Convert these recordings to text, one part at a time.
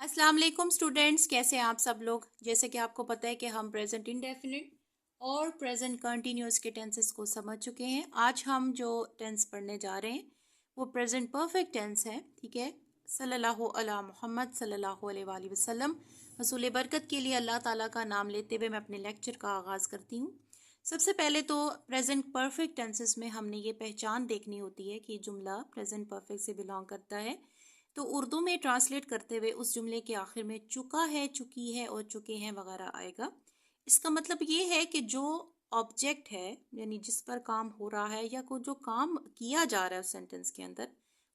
अस्सलाम वालेकुम स्टूडेंट्स, कैसे हैं आप सब लोग। जैसे कि आपको पता है कि हम प्रेजेंट इंडेफिनिट और प्रेजेंट कंटिन्यूअस के टेंसेस को समझ चुके हैं। आज हम जो टेंस पढ़ने जा रहे हैं वो प्रेजेंट परफेक्ट टेंस है। ठीक है, सल्लल्लाहु अला मोहम्मद सल्लल्लाहु अलैहि वसल्लम, रसूल बरकत के लिए अल्लाह ताला का नाम लेते हुए मैं अपने लेक्चर का आगाज़ करती हूँ। सबसे पहले तो प्रेजेंट परफेक्ट टेंसेस में हमने ये पहचान देखनी होती है कि जुमला प्रेजेंट परफेक्ट से बिलोंग करता है। तो उर्दू में ट्रांसलेट करते हुए उस जुमले के आखिर में चुका है, चुकी है और चुके हैं वगैरह आएगा। इसका मतलब ये है कि जो ऑब्जेक्ट है यानी जिस पर काम हो रहा है या को जो काम किया जा रहा है उस सेंटेंस के अंदर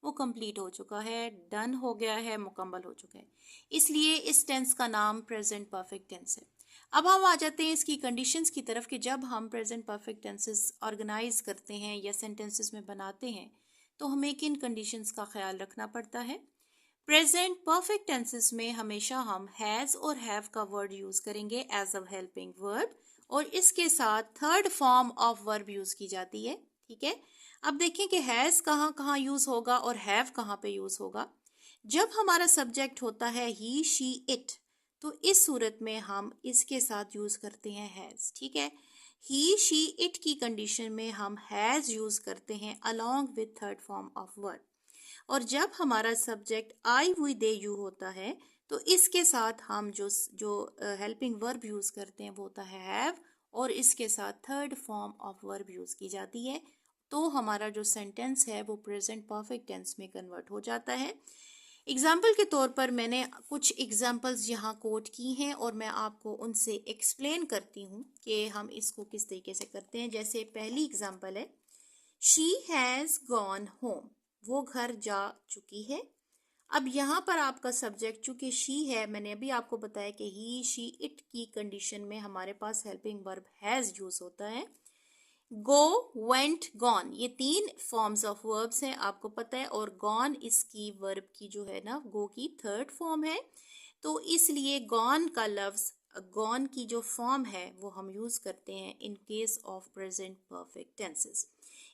वो कंप्लीट हो चुका है, डन हो गया है, मुकम्मल हो चुका है। इसलिए इस टेंस का नाम प्रेजेंट परफेक्ट टेंस है। अब हम आ जाते हैं इसकी कंडीशंस की तरफ कि जब हम प्रेजेंट परफेक्ट टेंसेस ऑर्गेनाइज करते हैं या सेंटेंसेस में बनाते हैं तो हमें किन कंडीशंस का ख्याल रखना पड़ता है। प्रेजेंट परफेक्ट टेंसेस में हमेशा हम हैज और हैव का वर्ड यूज करेंगे एज अ हेल्पिंग वर्ब और इसके साथ third form of verb use की जाती है। ठीक है, अब देखें कि हैज कहाँ कहाँ यूज होगा और हैव कहाँ पे यूज होगा। जब हमारा सब्जेक्ट होता है ही शी इट तो इस सूरत में हम इसके साथ यूज करते हैं हैज। ठीक है, ही शी इट की कंडीशन में हम हैज यूज करते हैं along with third form of verb. और जब हमारा subject I we they you होता है तो इसके साथ हम जो जो हेल्पिंग वर्ब यूज करते हैं वो होता है हैव और इसके साथ third form of verb use की जाती है। तो हमारा जो सेंटेंस है वो प्रेजेंट परफेक्ट टेंस में कन्वर्ट हो जाता है। एग्जाम्पल के तौर पर मैंने कुछ एग्जाम्पल्स यहाँ कोट की हैं और मैं आपको उनसे एक्सप्लेन करती हूँ कि हम इसको किस तरीके से करते हैं। जैसे पहली एग्जाम्पल है, शी हैज़ गॉन होम, वो घर जा चुकी है। अब यहाँ पर आपका सब्जेक्ट चूंकि शी है, मैंने अभी आपको बताया कि ही शी इट की कंडीशन में हमारे पास हेल्पिंग वर्ब हैज यूज होता है। गो, वेंट, गॉन, ये तीन फॉर्म्स ऑफ वर्ब्स हैं आपको पता है और गॉन इसकी वर्ब की जो है ना गो की थर्ड फॉर्म है। तो इसलिए गॉन का लफ्ज, गॉन की जो फॉर्म है वो हम यूज करते हैं in case of present perfect tenses.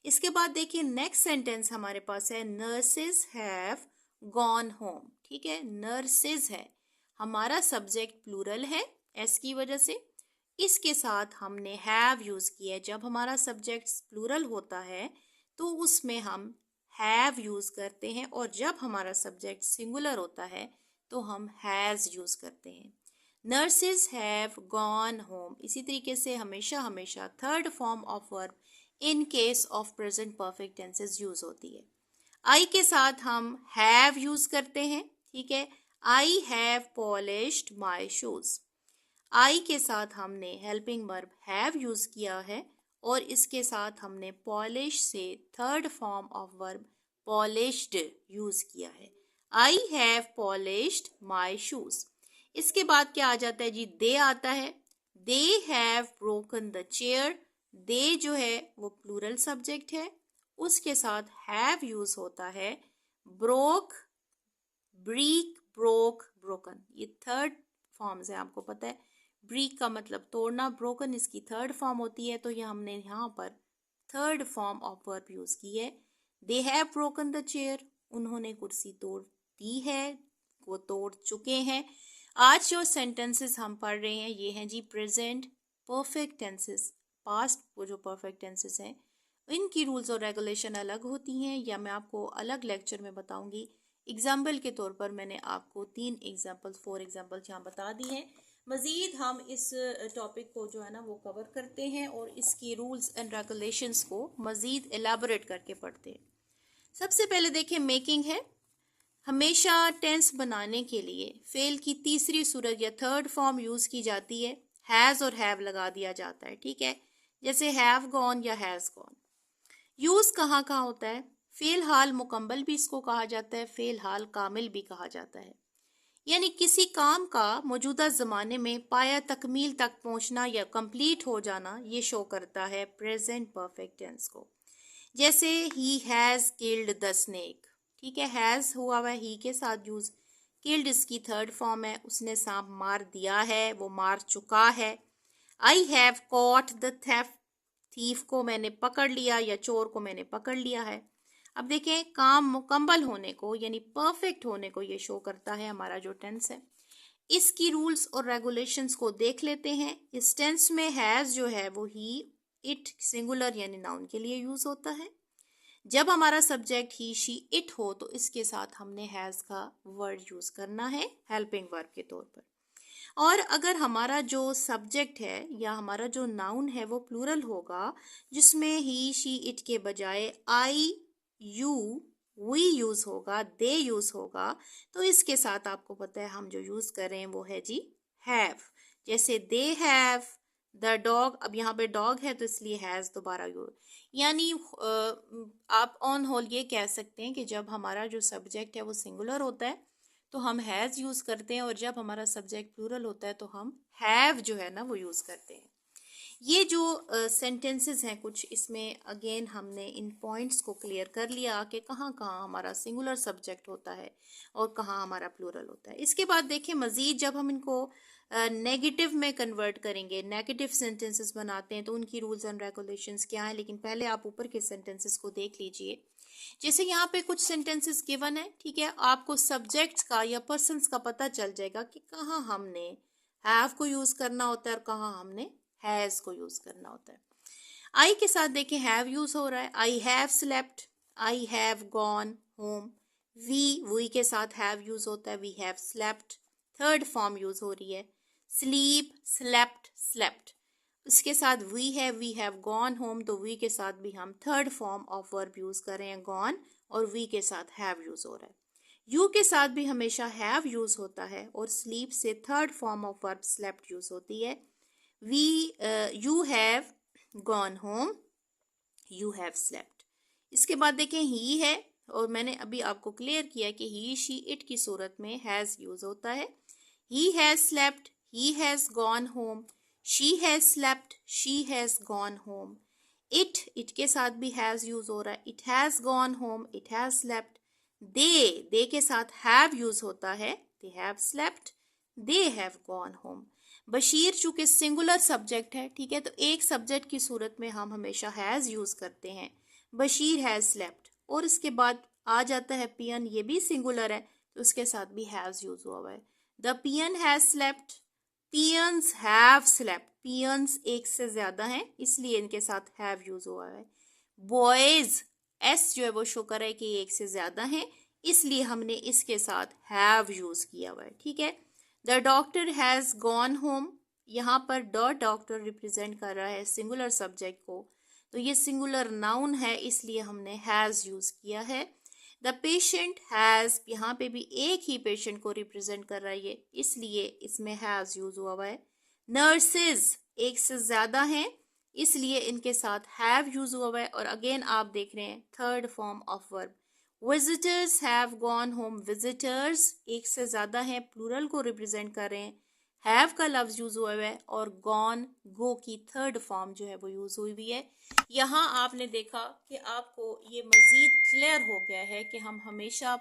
इसके बाद देखिए नेक्स्ट सेंटेंस हमारे पास है, नर्सेज हैव गॉन होम। ठीक है, नर्सेज है, हमारा सब्जेक्ट प्लूरल है एस की वजह से, इसके साथ हमने हैव यूज किया है। जब हमारा सब्जेक्ट प्लूरल होता है तो उसमें हम हैव यूज करते हैं और जब हमारा सब्जेक्ट सिंगुलर होता है तो हम हैज यूज करते हैं। नर्सेज हैव गॉन होम, इसी तरीके से हमेशा हमेशा third form of verb in case of present perfect tenses use होती है। आई के साथ हम हैव यूज करते हैं। ठीक है, I have polished my shoes, I के साथ हमने हेल्पिंग वर्ब हैव यूज किया है और इसके साथ हमने पॉलिश से third form of verb polished use किया है। I have polished my shoes. इसके बाद क्या आ जाता है जी, दे आता है। They have broken the chair, they जो है वो प्लूरल सब्जेक्ट है, उसके साथ हैव यूज होता है। ब्रोक, ब्रीक, ब्रोक, ब्रोकन, ये थर्ड फॉर्म्स है आपको पता है। ब्रीक का मतलब तोड़ना, ब्रोकन इसकी थर्ड फॉर्म होती है, तो ये हमने यहाँ पर third form of verb use की है। They have broken the chair, उन्होंने कुर्सी तोड़ दी है, वो तोड़ चुके हैं। आज जो सेंटेंसेस हम पढ़ रहे हैं ये हैं जी प्रेजेंट परफेक्ट टेंसेस। पास्ट वो जो परफेक्ट टेंसेस हैं इनकी रूल्स और रेगुलेशन अलग होती हैं या मैं आपको अलग लेक्चर में बताऊंगी। एग्जाम्पल के तौर पर मैंने आपको 4 एग्जाम्पल्स यहाँ बता दी हैं। मज़ीद हम इस टॉपिक को जो है ना वो कवर करते हैं और इसकी रूल्स एंड रेगुलेशंस को मज़ीद एलाबोरेट करके पढ़ते हैं। सबसे पहले देखिए मेकिंग है। हमेशा टेंस बनाने के लिए फेल की तीसरी सूरत या थर्ड फॉर्म यूज़ की जाती है, हैज़ और हैव लगा दिया जाता है। ठीक है, जैसे हैव गॉन या हैज़ गॉन। यूज कहाँ कहाँ होता है, फेल हाल मुकम्मल भी इसको कहा जाता है, फेल हाल कामिल भी कहा जाता है। यानी किसी काम का मौजूदा ज़माने में पाया तकमील तक पहुंचना या कंप्लीट हो जाना ये शो करता है प्रेजेंट परफेक्ट टेंस को। जैसे he has killed the snake. ठीक है, हैज़ हुआ हुआ ही के साथ यूज, किल्ड इसकी थर्ड फॉर्म है, उसने सांप मार दिया है, वो मार चुका है। I have caught the theft, thief को मैंने पकड़ लिया या चोर को मैंने पकड़ लिया है। अब देखें, काम मुकम्मल होने को यानी परफेक्ट होने को ये शो करता है हमारा जो टेंस है। इसकी रूल्स और रेगुलेशंस को देख लेते हैं। इस टेंस में हैज जो है वो ही, इट सिंगुलर यानी नाउन के लिए यूज होता है। जब हमारा सब्जेक्ट ही, शी, इट हो तो इसके साथ हमने हैज का वर्ड यूज करना है हेल्पिंग वर्ब के तौर पर। और अगर हमारा जो सब्जेक्ट है या हमारा जो नाउन है वो प्लूरल होगा, जिसमें ही, शी, इट के बजाय आई, यू, वी यूज होगा, दे यूज होगा, तो इसके साथ आपको पता है हम जो यूज कर रहे हैं वो है जी हैव। जैसे दे हैव द डॉग, अब यहाँ पे डॉग है तो इसलिए हैज दोबारा यूज। यानी आप ऑन होल ये कह सकते हैं कि जब हमारा जो सब्जेक्ट है वो सिंगुलर होता है तो हम हैज यूज करते हैं, और जब हमारा सब्जेक्ट प्लूरल होता है तो हम हैव जो है ना वो यूज करते हैं। ये जो सेंटेंसेस हैं कुछ, इसमें अगेन हमने इन पॉइंट्स को क्लियर कर लिया कि कहाँ कहाँ हमारा सिंगुलर सब्जेक्ट होता है और कहाँ हमारा प्लूरल होता है। इसके बाद देखिए मज़ीद जब हम इनको नेगेटिव में कन्वर्ट करेंगे, नेगेटिव सेंटेंसेस बनाते हैं, तो उनकी रूल्स एंड रेगुलेशंस क्या हैं। लेकिन पहले आप ऊपर के सेंटेंसेस को देख लीजिए। जैसे यहाँ पे कुछ सेंटेंसेस गिवन है, ठीक है, आपको सब्जेक्ट्स का या पर्सन्स का पता चल जाएगा कि कहाँ हमने हैव को यूज करना होता है और कहाँ हमने हैज को यूज करना होता है। आई के साथ देखें हैव यूज हो रहा है, I have slept, I have gone home. We के साथ हैव यूज होता है, we have slept, third form use हो रही है। स्लीप, स्लेप्ट, स्लेप्ट, उसके साथ वी हैव गॉन होम, तो वी के साथ भी हम third form of verb use कर रहे हैं गॉन, और वी के साथ हैव यूज हो रहा है। यू के साथ भी हमेशा हैव यूज होता है, और स्लीप से third form of verb slept use होती है। You have gone home, you have slept. इसके बाद देखें ही है, और मैंने अभी आपको क्लियर किया कि ही, शी, इट की सूरत में हैज यूज होता है। He has slept, he has gone home, she has slept, she has gone home. It के साथ भी हैज यूज हो रहा है, it has gone home, it has slept. They के साथ हैव यूज होता है, they have slept, they have gone home. बशीर चूंकि सिंगुलर सब्जेक्ट है, ठीक है, तो एक सब्जेक्ट की सूरत में हम हमेशा हैज यूज करते हैं, बशीर हैज स्लेप्ट। और इसके बाद आ जाता है पियन, ये भी सिंगुलर है तो उसके साथ भी हैज यूज हुआ है। The peon has slept, peons have slept, peons एक से ज्यादा हैं इसलिए इनके साथ हैव यूज हुआ है। बॉयज, एस जो है वो शो कर रहा है कि एक से ज्यादा हैं, इसलिए हमने इसके साथ हैव यूज किया हुआ है, ठीक है। The doctor has gone home, यहाँ पर द डॉक्टर रिप्रेजेंट कर रहा है सिंगुलर सब्जेक्ट को, तो ये सिंगुलर नाउन है इसलिए हमने हैज यूज किया है। द पेशेंट हैज, यहाँ पे भी एक ही पेशेंट को रिप्रेजेंट कर रहा है इसलिए इसमें हैज यूज हुआ है। नर्सेज एक से ज्यादा हैं इसलिए इनके साथ हैव यूज हुआ है, और अगेन आप देख रहे हैं third form of verb. Visitors have gone home, visitors एक से ज्यादा हैं, प्लूरल को रिप्रेजेंट कर रहे हैं, हैव का लफ्ज यूज हुआ है, और गॉन, गो की थर्ड फॉर्म जो है वो यूज हुई हुई है। यहाँ आपने देखा कि आपको ये मज़ीद क्लियर हो गया है कि हम हमेशा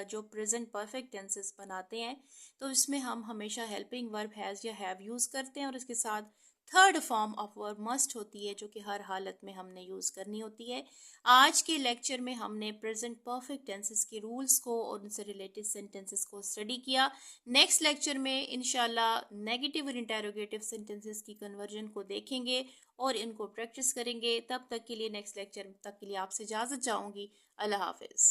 जो प्रेजेंट परफेक्ट टेंसेस बनाते हैं तो इसमें हम हमेशा हेल्पिंग वर्ब हैज़ या हैव यूज़ करते हैं, और इसके साथ third form of verb must होती है जो कि हर हालत में हमने यूज़ करनी होती है। आज के लेक्चर में हमने प्रेजेंट परफेक्ट टेंसेस के रूल्स को और उनसे रिलेटेड सेंटेंसेस को स्टडी किया। नेक्स्ट लेक्चर में इंशाल्लाह नेगेटिव और इंटेरोगेटिव सेंटेंसेस की कन्वर्जन को देखेंगे और इनको प्रैक्टिस करेंगे। तब तक के लिए, नेक्स्ट लेक्चर तक के लिए आपसे इजाज़त चाहूँगी। अल्लाह हाफिज़।